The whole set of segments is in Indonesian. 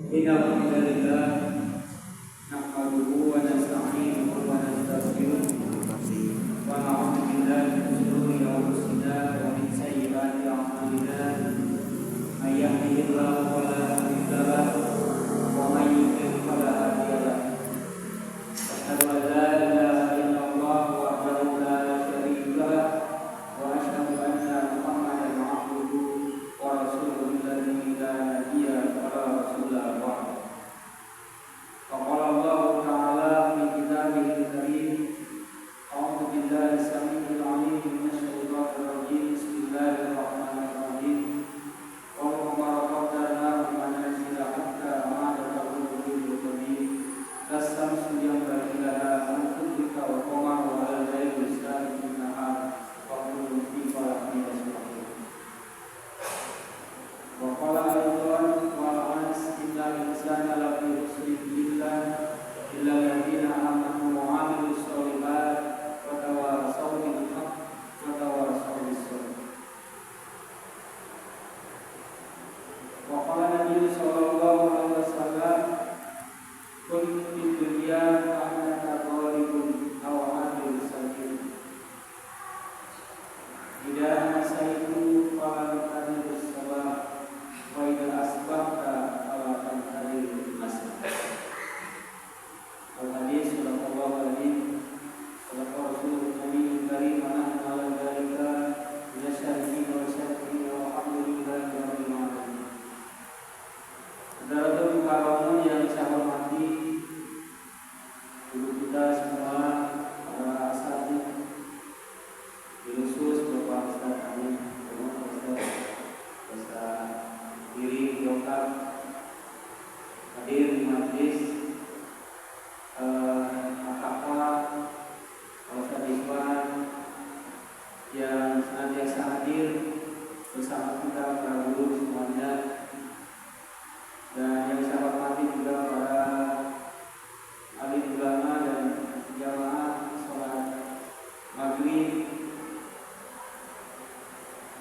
Inna hamdalillah nahmaduhu wa nasta'inuhu wa nastaghfiruh wa na'udzu billahi min shururi anfusina wa min sayyiati a'malina may yahdihillahu fala mudilla lahu wa may yudlil fala hadiya lahu asyhadu an la ilaha illallah wahdahu la syarika lahu wa asyhadu anna Muhammadan 'abduhu wa rasuluhu alladzi la nabiyya wala rasula ba'dahu. Qala Allah Ta'ala fi kitabihil karim, a'udzu billahi as-sami'il 'alim minasy syaithanir rajim. Bismillahirrahmanirrahim. Wa ma qaddara manazila hatta ma taqulu bil qadim. Las-samsu yanbaghi laha an tudrika wa qamaru 'ala al-layli sabiqun nahar wa kullun fi falakin yasbahun. Wa qala aydan wa anas innal insana lafi khusrin illa alladziina aamanu wa 'amilus shalihaat wa tawassaw bil haqq wa tawassaw bis sabr. Wa qala Nabi sallallahu alaihi wasallam kun fid dunya ka'annaka ghalibun aw 'adil sabil. Idza masaitu fala tanibus sabah wa idza asbahta fala tantadir masah. Al-hadis sallallahu alaihi wasallam Rasulullah Nabi karim mana ala dzalika yasyarihi wa syarihi wa alhamdulillahi rabbil alamin. Saudara karamun yang saya hormati, guru kita semua, para asatidz, khusus Bapak Ustaz Amin, Ustaz diri lengkap hadir di majelis akak-akak, Ustaz Ridwan yang senantiasa hadir bersama kita para guru semuanya, dan yang saya hormati juga para alim ulama dan jamaah sholat maghrib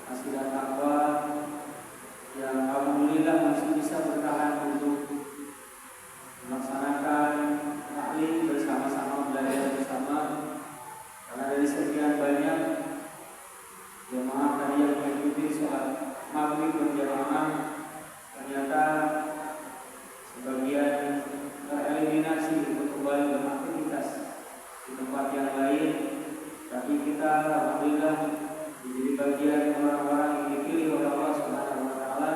Masjidah Taqwa yang alhamdulillah masih bisa bertahan untuk melaksanakan taklim bersama-sama, belajar bersama, karena dari sekian banyak jemaah tadi yang mengikuti sholat maghrib berjamaah ternyata sebagian tereliminasi untuk kembali beraktivitas di tempat yang lain, tapi kita alhamdulillah menjadi bagian orang-orang yang dipilih oleh Allah Subhanahu wa taala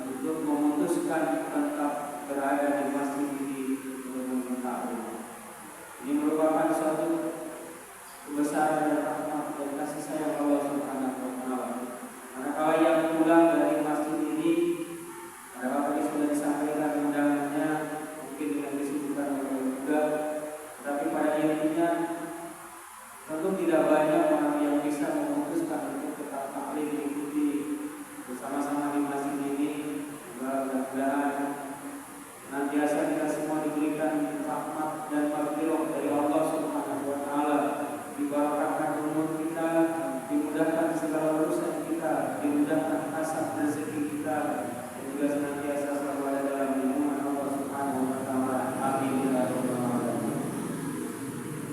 untuk memutuskan tetap berada di masjid ini untuk bertaklim. Ini merupakan suatu kebesaran dan rahmat dan kasih sayang Allah Subhanahu wa taala. Manakala yang pulang dari masjid ini, ada apa yang sudah disampaikan undangannya, mungkin dengan kesibukan mereka juga, tetapi pada intinya tentu tidak banyak orang yang bisa memutuskan untuk tetap taklim mengikuti bersama-sama di masjid ini. Mudah-mudahan senantiasa kita semua diberikan rahmat dan maghfirah dari Allah Subhanahu wa taala, dibarakahkan umur kita, dimudahkan segala urusan kita, dimudahkan kasab rezeki kita, dan juga senantiasa selalu ada dalam lindungan Allah Subhanahu wa taala. Amin ya rabbal alamin.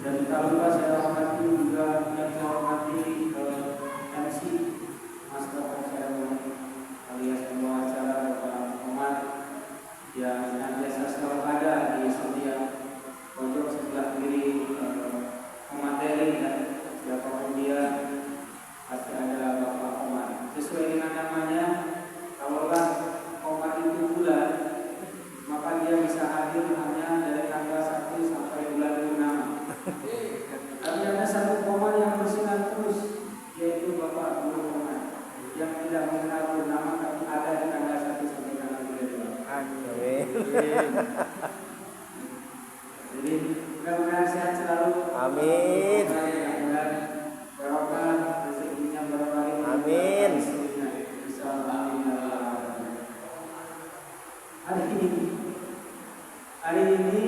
Dan tak lupa saya hormati juga yang saya hormati MC Master Ceremony alias pembawa acara Bapak Muhammad yang senantiasa selalu ada di setiap pojok sebelah kiri pemateri, dan siapapun dia pasti ada Bapak Muhammad. Sesuai dengan namanya, kalaulah Muhammad itu bulan, maka dia bisa hadir hanya dari tanggal 1 sampai bulan purnama. Tapi ada satu Muhammad yang bersinar terus, yaitu Bapak Guru Muhammad yang tidak mengenal purnama, tapi ada di tanggal 1 sampai tanggal 2. Amin. Jadi mudah-mudahan sehat selalu. Amin. Barokah rezekinya berkali. Amin. Hari ini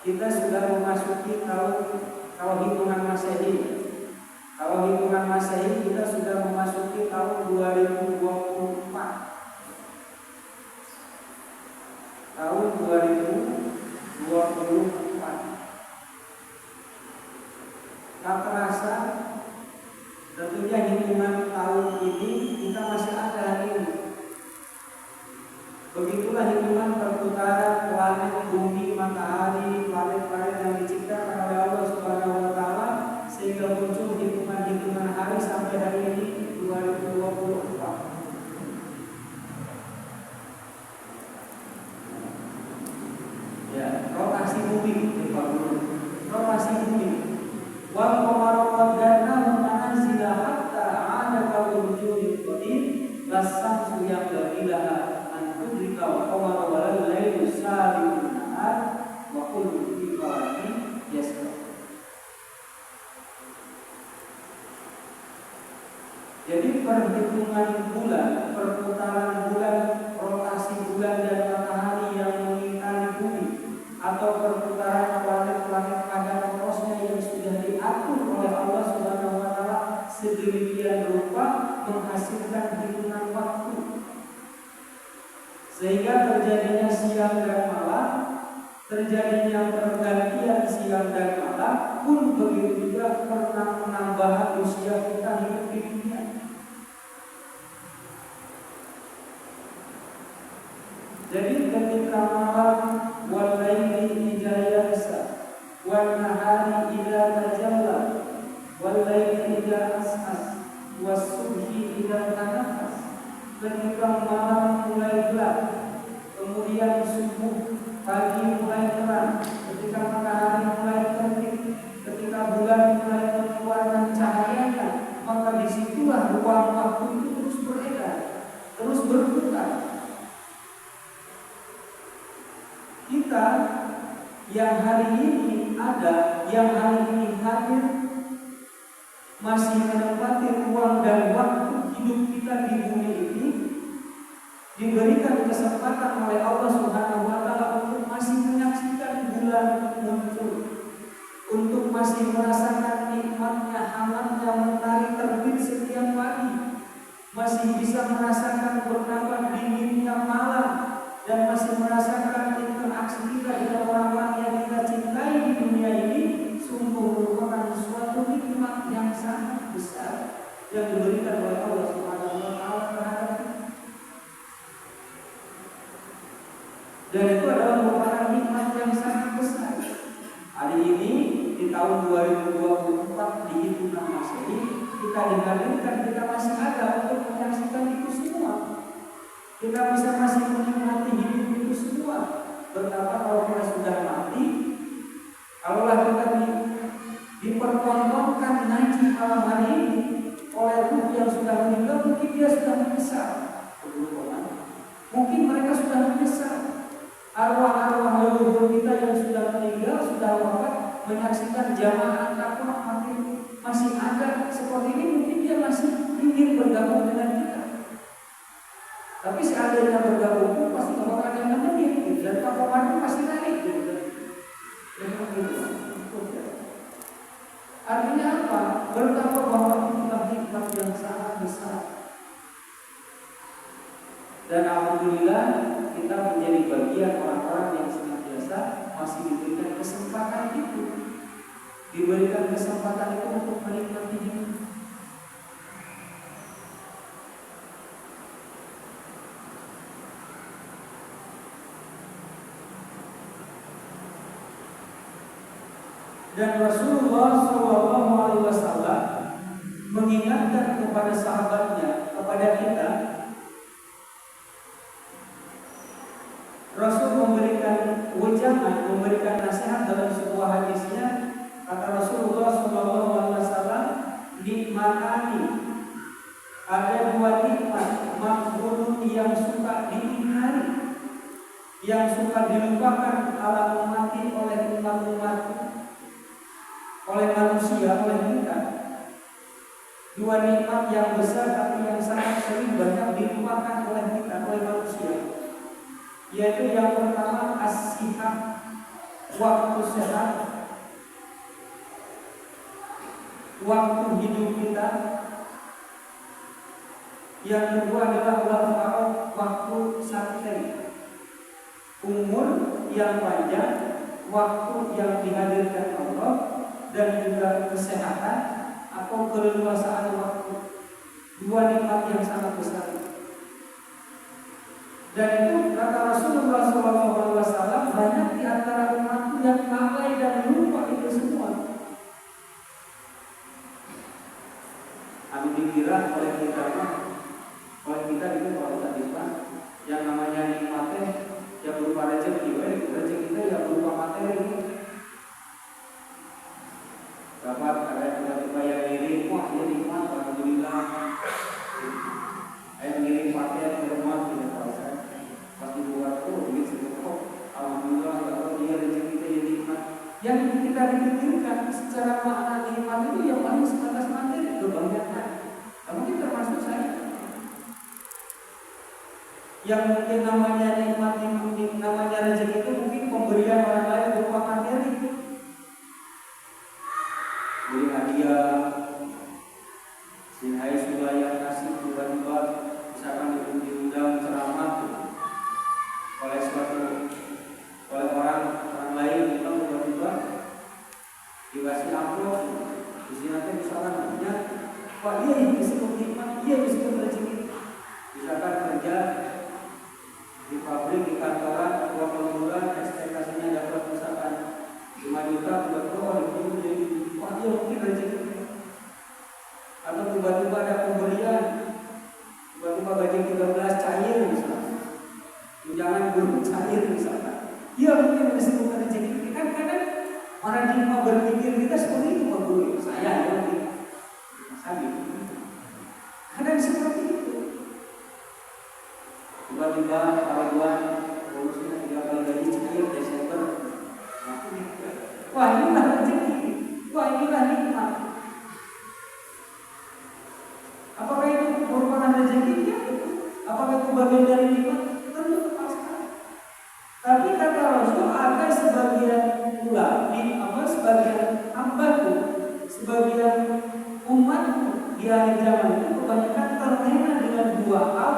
kita sudah memasuki tahun hitungan Masehi. Kalau hitungan Masehi kita sudah memasuki tahun 2024. tahun 2024. Tak terasa, tentunya hitungan tahun ini kita masih ada hari ini. Begitulah hitungan perputaran planet bumi, matahari, planet-planet yang diciptakan oleh Allah Subhanahu wa taala sehingga muncul hitungan-hitungan hari sampai hari ini 2024. Ya, rotasi bumi, rotasi bumi. Wal qamara qadarnahu manazila hatta 'ada kal-urjunil qadim las-samsu yanbaghi laha tudrika al-qamara wa al-lailu sabiqun nahar wa kullu fi falakin yasbah. Jadi perhitungan bulan, perputaran bulan, rotasi bulan dan matahari yang mengitari bumi atau perputaran planet-planet pada porosnya yang sudah diatur oleh Allah Subhanahu wa taala sedemikian rupa menghasilkan hitungan waktu. Sehingga terjadinya siang dan malam, terjadinya pergantian siang dan malam, pun begitu juga penambahan usia kita hidup di dunia. Jadi ketika malam wal laili idza yasa wan nahari idza tajalla wal laili idza as'as was subhi idza tanafas, ketika malam mulai gelap, kemudian subuh, pagi mulai terang, ketika matahari mulai terbit, ketika bulan mulai mengeluarkan cahayanya, maka disitulah ruang waktu itu terus beredar, terus berputar. Kita yang hari ini ada, yang hari ini hadir, masih menempati ruang dan waktu hidup kita di bumi ini, diberikan kesempatan oleh Allah Subhanahu wa taala untuk masih menyaksikan bulan muncul, untuk masih merasakan nikmatnya hangatnya matahari terbit setiap pagi, masih bisa merasakan betapa dinginnya malam, dan masih merasakan interaksi kita dengan orang-orang yang kita cintai di dunia ini. Sungguh merupakan suatu nikmat yang sangat besar yang diberikan oleh Allah Subhanahu wa taala terhadap kita. Dan itu adalah merupakan nikmat yang sangat besar. Hari ini di tahun 2024 di hitungan Masehi kita dihadirkan, kita masih ada untuk menyaksikan itu semua. Kita bisa masih menikmati hidup itu semua. Betapa kalau kita sudah mati, kalaulah kita dipertontonkan ngaji malam hari ini oleh ruh yang sudah meninggal, mungkin dia sudah menyesal. Mungkin mereka sudah menyesal. Arwah-arwah leluhur kita yang sudah meninggal, sudah wafat, menyaksikan jamaah takwa masih ada seperti ini, mungkin dia masih ingin bergabung dengan kita. Tapi seandainya bergabung pun pasti tidak akan ada yang menemani, dan kapan pasti naik. Artinya apa? Betapa bahwa itulah nikmat yang sangat besar. Dan alhamdulillah kita menjadi bagian orang-orang yang senantiasa masih diberikan kesempatan itu, diberikan kesempatan itu untuk menikmati hidup. Dan Rasulullah SAW mengingatkan kepada sahabatnya, kepada kita. Rasul memberikan wejangan, memberikan nasihat dalam sebuah hadisnya. Kata Rasulullah SAW, nikmatani, ada dua nikmat, makhluk yang suka diingkari, yang suka dilupakan ala umati oleh umat-umat, oleh manusia, oleh kita. Dua nikmat yang besar tapi yang sangat sering banyak dilupakan oleh kita, oleh manusia. Yaitu yang pertama as-sihat, waktu sehat, waktu hidup kita. Yang kedua adalah waktu santai, umur yang panjang, waktu yang dihadirkan Allah, dan juga kesehatan atau keleluasaan waktu. Dua nikmat yang sangat besar. Dan itu kata Rasulullah SAW, banyak di antara umatku yang lalai dan lupa itu semua. Aku dikira oleh kita itu kalau kita Islam, yang namanya nikmatnya yang berupa rezeki, rezeki kita yang berupa materi. Dapat ada tiba-tiba yang ngirim, wah ini nikmat, alhamdulillah. Yang ngirim pakaian ke rumah tidak terasa. Pas dibuat duit segitu, alhamdulillah kalau dia rezeki kita yang nikmat. Yang kita pikirkan secara makna nikmat itu yang paling sebatas materi, kebanyakan. Mungkin termasuk saya. Yang mungkin namanya nikmat, namanya rezeki itu mungkin pemberian orang lain berupa materi. Beri hadiah, sinhai sudah kasih tiba-tiba misalkan diundang ceramah oleh orang lain, kita tiba-tiba dikasih amplop, di sini nanti misalkan punya, Pak dia disebut nikmat, dia disebut rezeki. Misalkan kerja di pabrik, di kantoran, 20 bulan, ekspektasinya dapat misalkan 5 juta, tiba-tiba itu jadi wah dia mungkin rezeki. Atau tiba-tiba ada pemberian, tiba-tiba gaji 13 cair misalnya, tunjangan guru cair misalnya, dia mungkin disebut rezeki. Kan kadang paradigma berpikir kita seperti itu, Pak Guru. Saya mungkin kadang seperti itu. Tiba-tiba Paraguay bonusnya 3 kali gaji cair Desember. Wah inilah rezeki, wah inilah nikmat. Apakah itu merupakan rezeki? Ya. Apakah itu bagian dari nikmat? Tentu tepat sekali. Tapi kata Rasul ada sebagian pula, sebagian hambaku, sebagian umatku di akhir zaman itu kebanyakan terlena dengan dua hal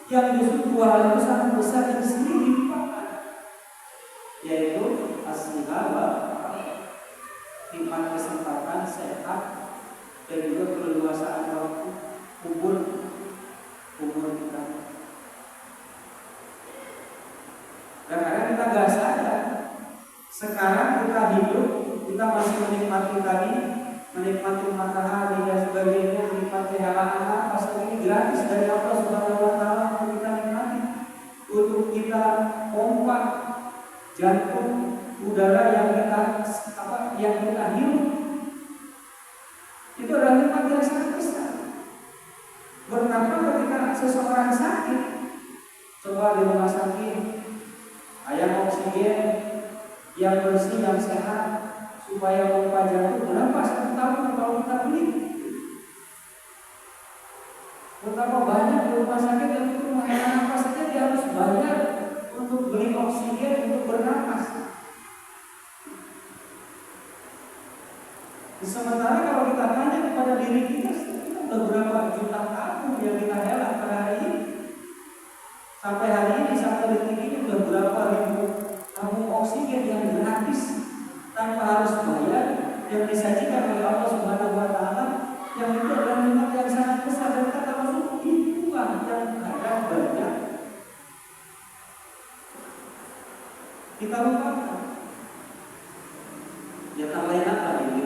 yang justru dua hal itu sangat besar dan sering dilupakan, yaitu as-siha, nikmat kesempatan, sehat, dan juga keleluasaan waktu, umur kita. Dan kadang kita nggak sadar, sekarang kita hidup, kita masih menikmati tadi, menikmati matahari dan sebagainya, menikmati hal-hal apa ini gratis dari Allah Subhanahu wa Ta'ala untuk kita nikmati, untuk kita pompa jantung, udara yang kita hirup. Itu adalah nikmat yang sangat besar. Betapa ketika seseorang sakit, coba di rumah sakit, ayam oksigen yang bersih, yang sehat, supaya pompa jantung berapa 1 tahun kalau kita beli. Betapa banyak di rumah sakit yang itu menghela nafas saja dia harus bayar untuk beli oksigen untuk bernapas. Sementara kalau kita tanya kepada diri kita berapa juta tabung yang kita hela pada hari ini, sampai hari ini, sampai detik ini sudah berapa ribu tabung oksigen yang gratis tanpa harus bayar, yang disajikan oleh Allah Subhanahu wa Ta'ala, yang itu adalah nikmat yang sangat besar. Dan kata Rasul, itulah yang kadang banyak kita lupakan. Ya tambahin apa ini?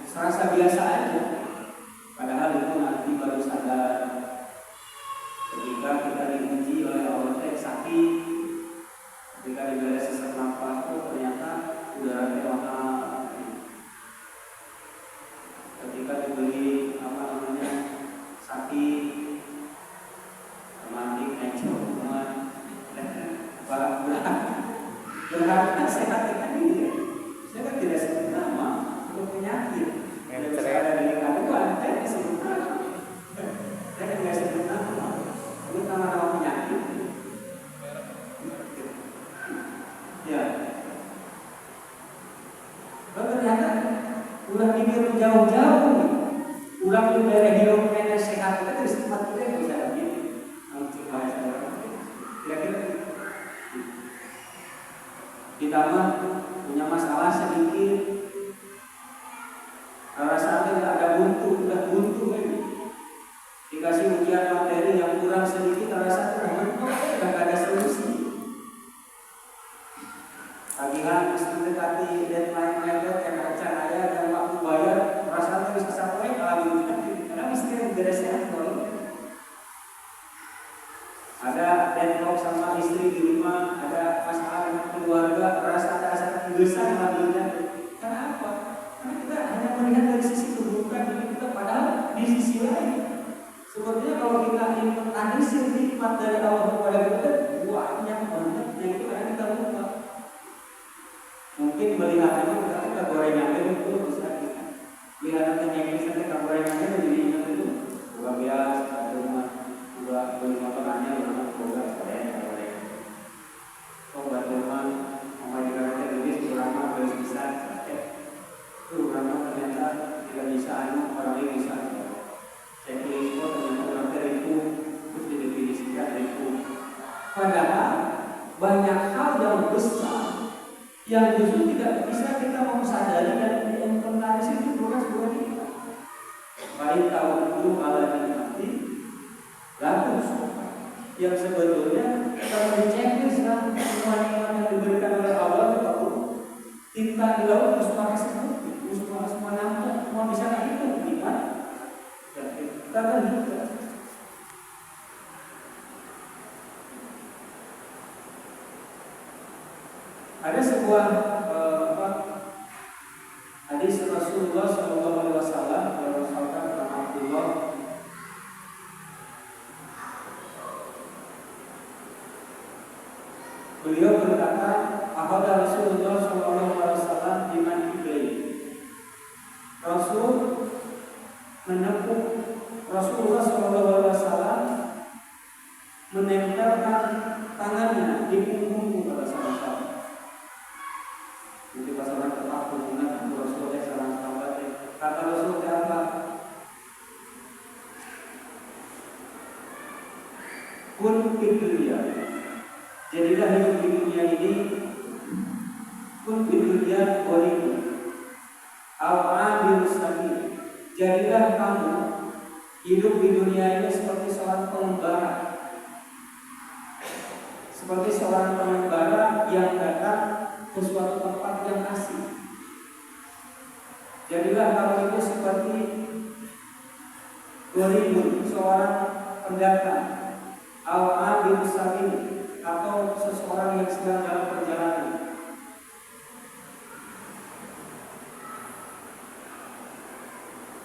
Serasa biasa aja. Padahal itu nanti baru sadar ketika kita diuji oleh Allah sakit, ketika diberi sesak nafas, ternyata udara mahal. Ketika diberi sakit, mandik encok, berharga sehat kita ini. Saya kan tidak sebut nama untuk penyakit. Yang ada di kandungan, saya disebut nama. Saya kan tidak sebut nama. Sebut nama penyakit. Ya. Lalu ternyata ulah mikir jauh-jauh, ulah di daerah hidup kita sehat kita terus tempat kita bisa begini. Kira-kira kita mah punya masalah sedikit, rasanya ada buntu, udah buntu ini. Dikasih ujian materi yang kurang sedikit, rasa mentok, udah gak ada solusi. Tagihan mendekati deadline mepet yang rencana dan waktu bayar, rasanya bisa sampai kalau begini, karena mesti beresnya kalau ada deadlock sama istri di rumah, ada masalah dengan keluarga, rasa besar laginya. Karena apa? Karena kita hanya melihat dari sisi keburukan diri kita, padahal di sisi lain sebetulnya kalau kita ingin menganalisis nikmat dari Allah kepada kita, banyak banget yang itu akan kita lupa. Mungkin melihatnya kita gorengannya itu bisa kita melihatnya yang bisa kita gorengannya jadi ingat itu luar biasa, rumah dua beli motorannya rumah boga goreng. Oh batuman mau dikatakan lebih kurang beli bisa, kurang ternyata tidak bisa orang ini bisa. Checklist ternyata orang teripu terus didefinisikan teripu. Padahal banyak hal yang besar yang justru tidak bisa kita memsadari dan menganalisis itu bukan sebuah kita. Baik tahu itu ala nikmati lalu yang sebetulnya kalau diceklis semua nikmat yang diberikan oleh Allah itu tinta di laut harus pakai seperti semua nampak semua bisa itu nikmat. Karena juga ada sebuah hadis Rasulullah SAW yang rasulkan tentang Abdullah. Beliau berkata, "Ahada Rasulullah SAW di mankibai." Rasul menepuk Rasulullah SAW menempelkan tangannya di punggungku pada sahabat. Jadi pasangan tetap hubungan Rasulullah SAW. Kata Rasulullah apa? Kun fiddunya. Jadilah hidup di dunia ini kun fiddunya waliku. Al-Amil Sabil. Jadilah kamu hidup di dunia ini seperti seorang pengembara. Seperti seorang pengembara yang datang ke suatu tempat yang asing. Jadilah kamu itu seperti gharibun, seorang pendatang, al-amil sabil, atau seseorang yang sedang dalam perjalanan.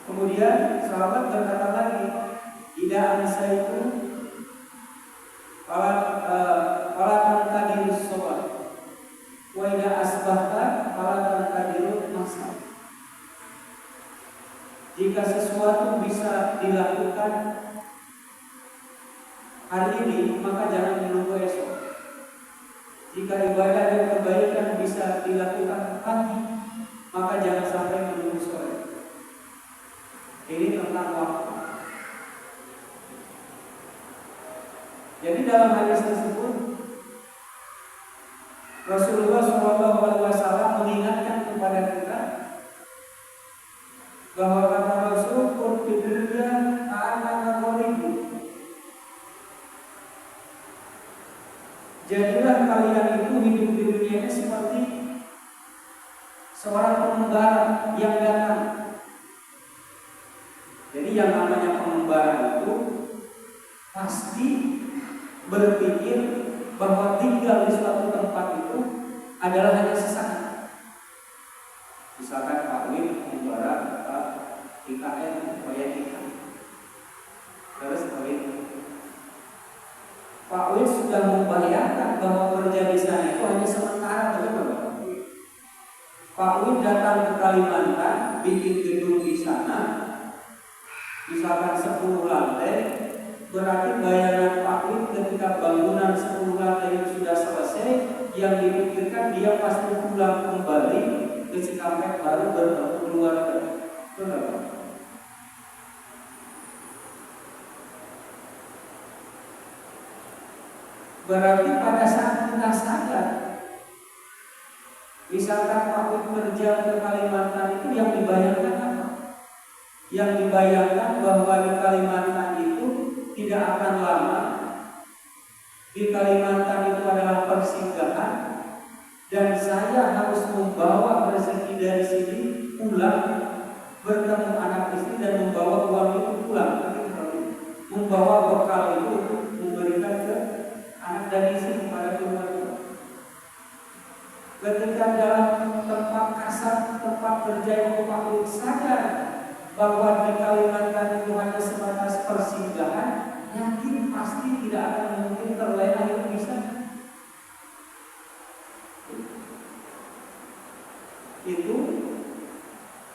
Kemudian sahabat berkata lagi, "Ida ansa itu Falatan tadirus sobat wa ida asbahta falatan tadirut masa." Jika sesuatu bisa dilakukan hari ini, maka jangan menunggu esok. Jika ibadah dan kebaikan bisa dilakukan pagi, maka jangan sampai menunggu sore. Ini tentang waktu. Jadi dalam hadis tersebut Rasulullah SAW mengingatkan kepada kita bahwa kata Rasul pun fiddunya ka'annaka gharibun. Jadilah kalian itu hidup di dunia ini seperti seorang pengembara yang datang. Jadi yang namanya pengembara itu pasti berpikir bahwa tinggal di suatu tempat itu adalah hanya sesaat. Misalkan Pak Win pengembara ke IKN proyek ikan. Terus Pak Win sudah membayangkan bahwa kerja di sana itu hanya sementara, betul. Pak Win datang ke Kalimantan, bikin gedung di sana, misalkan 10 lantai, berarti bayangan Pak Win ketika bangunan 10 lantai itu sudah selesai, yang dipikirkan dia pasti pulang kembali ke Cikampek baru bertemu keluarga. Betul. Berarti pada saat kita sadar misalkan waktu kerja ke Kalimantan itu yang dibayangkan apa? Yang dibayangkan bahwa di Kalimantan itu tidak akan lama. Di Kalimantan itu adalah persinggahan dan saya harus membawa rezeki dari sini pulang, bertemu anak istri dan membawa uang itu pulang, membawa bekal itu memberikan ke anak dan istri kepada keluarga. Ketika dalam tempat kasar, tempat kerja yang pabrik sadar bahwa di Kalimantan itu hanya sebatas persinggahan, yakin pasti tidak akan mungkin terlena hidup bisa. Itu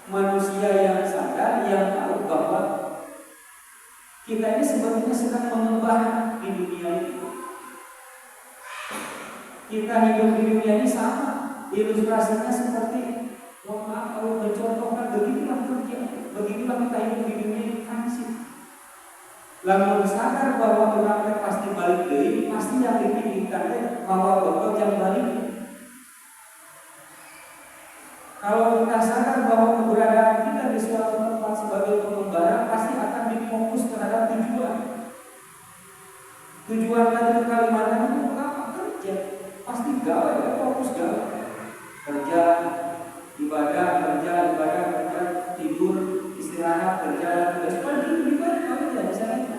manusia yang sadar, yang tahu bahwa kita ini sebetulnya sedang mengembara di dunia ini. Kita hidup di dunia ini sama. Ilustrasinya seperti, mohon maaf kalau mencontohkan, beginilah kerja, beginilah kita hidup di dunia ini transit. Lalu sadar bahwa orang pasti balik deui, pasti yang dipikirkan bahwa bekal yang balik. Kalau kita sadar bahwa keberadaan kita di suatu tempat sebagai pengembara, pasti akan difokus terhadap tujuan. Tujuan tadi ke Kalimantan itu apa? Kerja. Pasti gawe, fokus gawe. Kerja, ibadah, kerja, tidur, istirahat, kerja, tugas. Pergi ibadah, kerja, misalnya.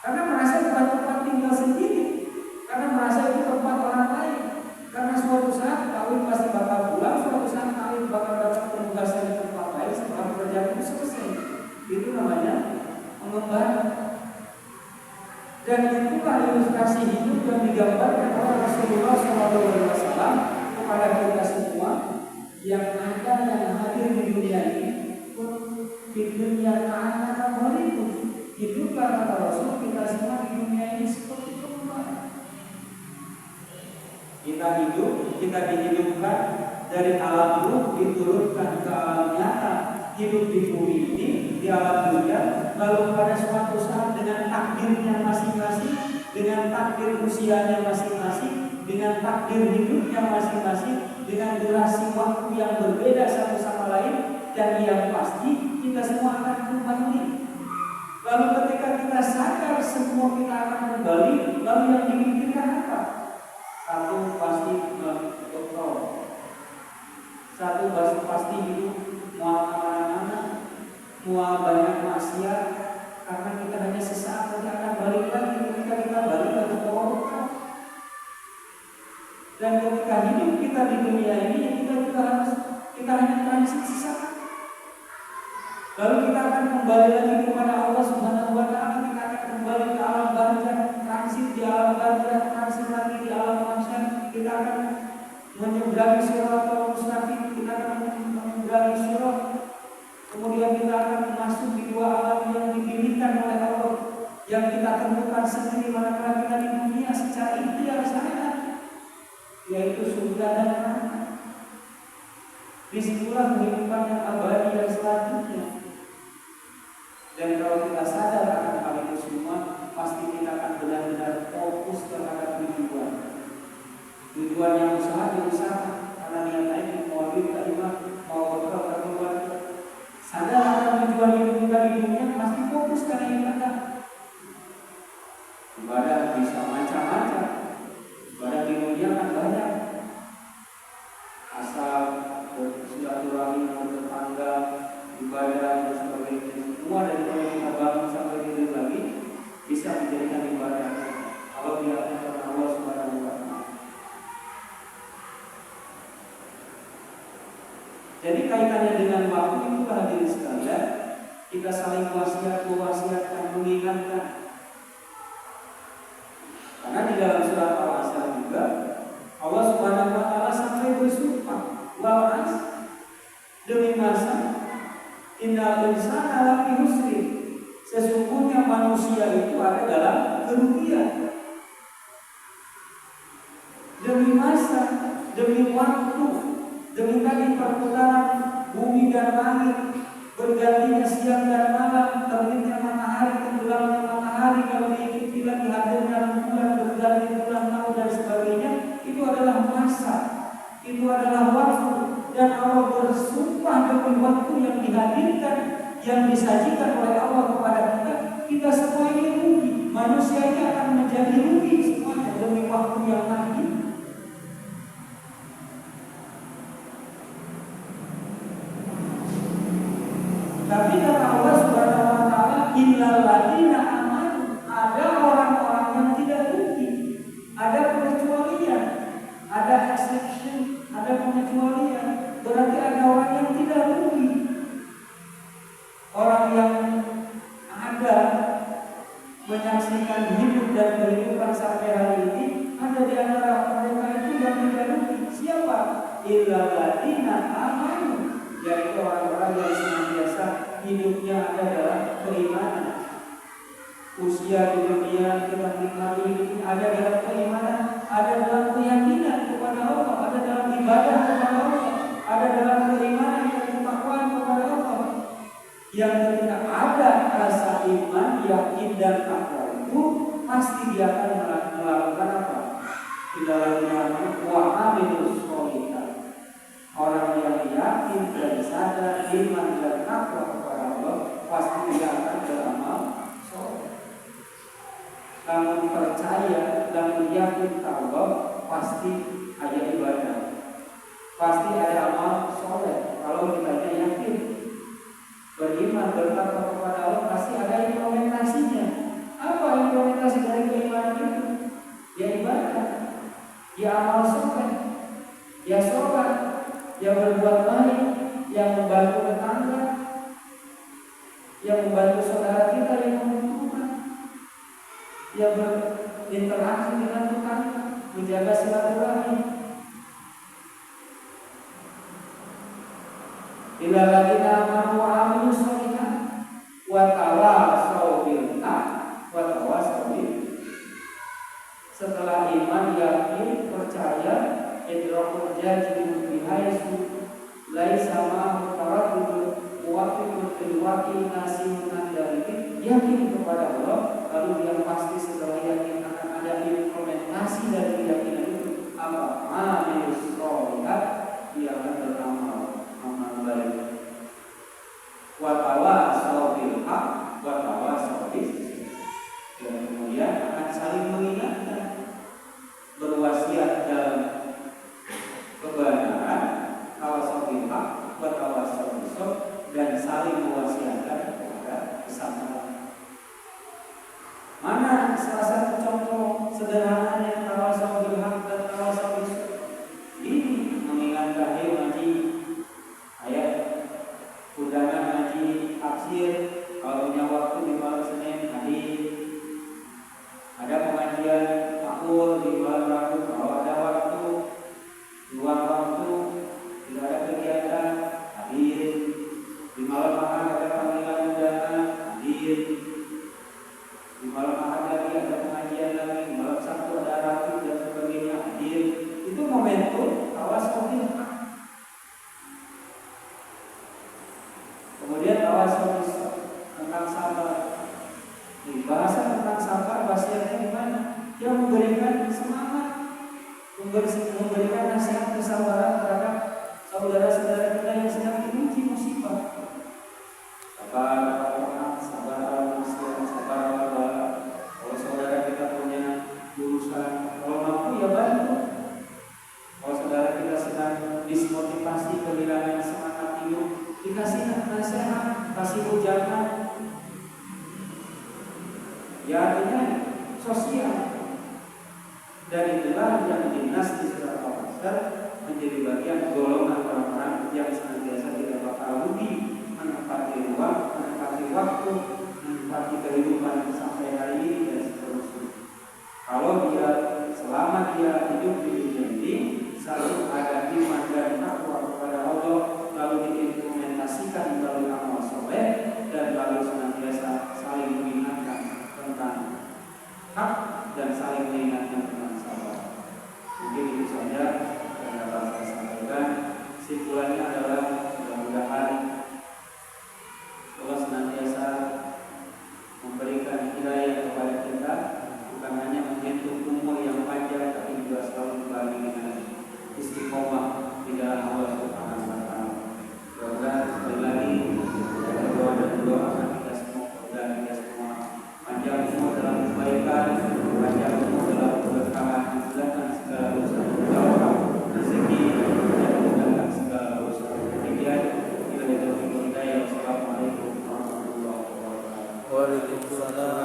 Karena merasa bukan tempat tinggal sendiri, karena merasa itu tempat orang lain. Karena suatu saat kawin pasti bakal pulang, suatu saat kawin bakal dapat penugasan di tempat lain setelah pekerjaan itu selesai. Itu namanya mengembara. Dan itulah ilustrasi hidup yang digambarkan oleh Rasulullah SAW kepada kita semua yang ada yang hadir di dunia ini. Di dunia anak itu hiduplah kata Rasul, kita semua di dunia ini seperti pengembara. Kita hidup, kita dihidupkan dari alam ruh diturunkan ke alam nyata, hidup di bumi ini, di alam dunia, lalu pada suatu saat dengan takdirnya masing-masing, dengan takdir usianya masing-masing, dengan takdir hidupnya masing-masing, dengan durasi waktu yang berbeda satu sama lain, dan yang pasti kita semua akan kembali. Lalu ketika kita sadar semua kita akan kembali, lalu yang dimikirkan apa? Satu pasti dokter, satu pasti hidup mual kemana-mana, mual banyak maksiat, karena kita hanya sesaat saja akan balik lagi. Ketika kita balik lagi ke Allah, dan ketika hidup kita di dunia ini, kita hanya transit sesaat. Lalu kita akan kembali lagi kepada Allah Subhanahu wa Ta'ala. Kita akan kembali ke alam barzakh, transit di alam barzakh, transit lagi di alam mahsyar. Kita akan menyeberangi Shiratal Mustaqim, kita akan menyeberangi Shirat. Kemudian kita akan masuk di dua alam yang dipilihkan oleh Allah, yang kita temukan sendiri manakala kita di dunia secara ikhtiar sana, yaitu surga dan neraka. Disitulah kehidupan yang abadi dan selanjutnya. Dan kalau kita sadar akan hal itu semua, pasti kita akan benar-benar fokus terhadap tujuan. Tujuan yang usaha, karena niatnya itu mau duit terima, mau berkah keluarga. Sadar akan tujuan hidup kita di dunia, pasti fokus karena ibadah. Ibadah bisa macam-macam. Ibadah di dunia kan banyak. Asal bersilaturahmi dengan tetangga, ibadah dan sebagainya. Semua dari kita bangun sampai tidur lagi bisa dijadikan ibadah kalau dilakukan oleh Allah Subhanahu wa Ta'ala. Jadi kaitannya dengan waktu itu hadirin sekalian, kita saling mewasiatkan, mengingatkan. Karena di dalam surat Al-Asr juga Allah Subhanahu wa Ta'ala sampai bersumpah, wal asr, demi masa, innal insana lafi husri, sesungguhnya manusia itu ada dalam kerugian. Demi masa, demi waktu, demi tadi perputaran bumi dan langit, bergantinya siang dan malam, terbitnya matahari, tenggelamnya matahari, kalau diikuti lagi hadirnya bulan, berganti bulan tahun dan sebagainya, itu adalah masa. itu adalah waktu, dan Allah bersumpah demi waktu yang dihadirkan, yang disajikan oleh Allah kepada kita. Kita semua ini rugi, manusia ini akan menjadi rugi semuanya demi waktu yang hadir. Tapi kata Allah Subhanahu wa taala, illal ladzina amanu, ada orang-orang yang tidak rugi. Ada pengecualian, ada exception, ada pengecualian. Berarti ada orang yang tidak rugi. Orang yang ada menyaksikan hidup dan kehidupan sampai hari ini, ada di antara mereka itu yang tidak rugi. Siapa? Illal ladzina amanu, yaitu orang-orang yang senantiasa hidupnya ada dalam keimanan. Usia di dunia kita nikmati ini ada dalam keimanan, ada dalam keyakinan kepada Allah, ada dalam ibadah kepada Allah, ada dalam keimanan dan ketakwaan kepada Allah. Yang ketika ada rasa iman, yakin dan takwa itu, pasti dia akan melakukan apa? Di dalam wa amilus sholihat. Orang yang yakin dan sadar iman dan takwa kepada Allah, pasti dia akan beramal soleh. Kamu percaya dan yakin Allah, pasti ada ibadah, pasti ada amal soleh. Kalau kita yakin, beriman, bertakwa kepada Allah, pasti ada implementasinya. Apa implementasi dari keimanan itu? Ya ibadah, ya amal soleh, ya sholat, yang berbuat baik, yang membantu tetangga, yang membantu saudara kita yang membutuhkan, yang berinteraksi dengan tetangga, menjaga silaturahmi. Illal ladzina amanu wa amilus sholihat wa tawassaw bil haqq wa tawassaw bis. Setelah iman, yakin, percaya, idrakul jazim bihaisu laisa ma'hu taraddud muwaffiqun fil waqi nasimun dari yakin kepada Allah, lalu dia pasti setelah yakin akan ada implementasi dari keyakinan itu. Apa? Amilus sholihat, dia akan beramal amal baik. Wa tawassaw bil haqq wa tawassaw bis. Dan kemudian akan saling mengingatkan, berwasiat dalam kebenaran, tawassaw bil haqq wa tawassaw bis, dan saling mewasiatkan kepada kesabaran. Mana salah satu contoh sederhananya tawassaw bil haqq dan tawassaw bis? Ini mengingatkan ngaji ayat undangan ngaji tafsir, kalau punya waktu di malam Senin hadir. Ada pengajian makul di malam Rabu, kalau ada waktu, luang waktu, tidak ada kegiatan, hadir. Di malam Ahad ada panggilan undangan, hadir. Di malam Ahad lagi ada pengajian lagi, di malam Sabtu ada rapi dan sebagainya, hadir. Itu momentum tawassaw bil haqq. Kemudian tawassaw bis tentang sabar. Bahasa tentang sabar, wasiatnya gimana? Yang memberikan semangat, memberikan nasihat kesabaran terhadap saudara-saudara kita yang sedang diuji musibah. Sabar, sabar, sabar. Kalau saudara kita punya urusan, kalau mampu ya bantu. Kalau saudara kita sedang dismotivasi, kehilangan semangat hidup, dikasih nasihat, kasih ujangan. Ya artinya sosial. Dan itulah yang dinas di surat Al-Asr menjadi bagian golongan orang-orang yang senantiasa tidak bakal rugi, menempati ruang, menempati waktu, menempati kehidupan sampai hari ini dan seterusnya. Kalau dia selama dia hidup di dunia ini selalu ada iman dan takwa kepada Allah, lalu diimplementasikan melalui amal soleh, dan lalu senantiasa saling mengingatkan tentang hak dan saling mengingatkan tentang sabar. Mungkin itu saja yang dapat saya sampaikan. Kesimpulannya adalah mudah-mudahan Allah senantiasa memberikan hidayah kepada kita, bukan hanya menyentuh umur yang panjang, tapi juga Waalaikumsalam.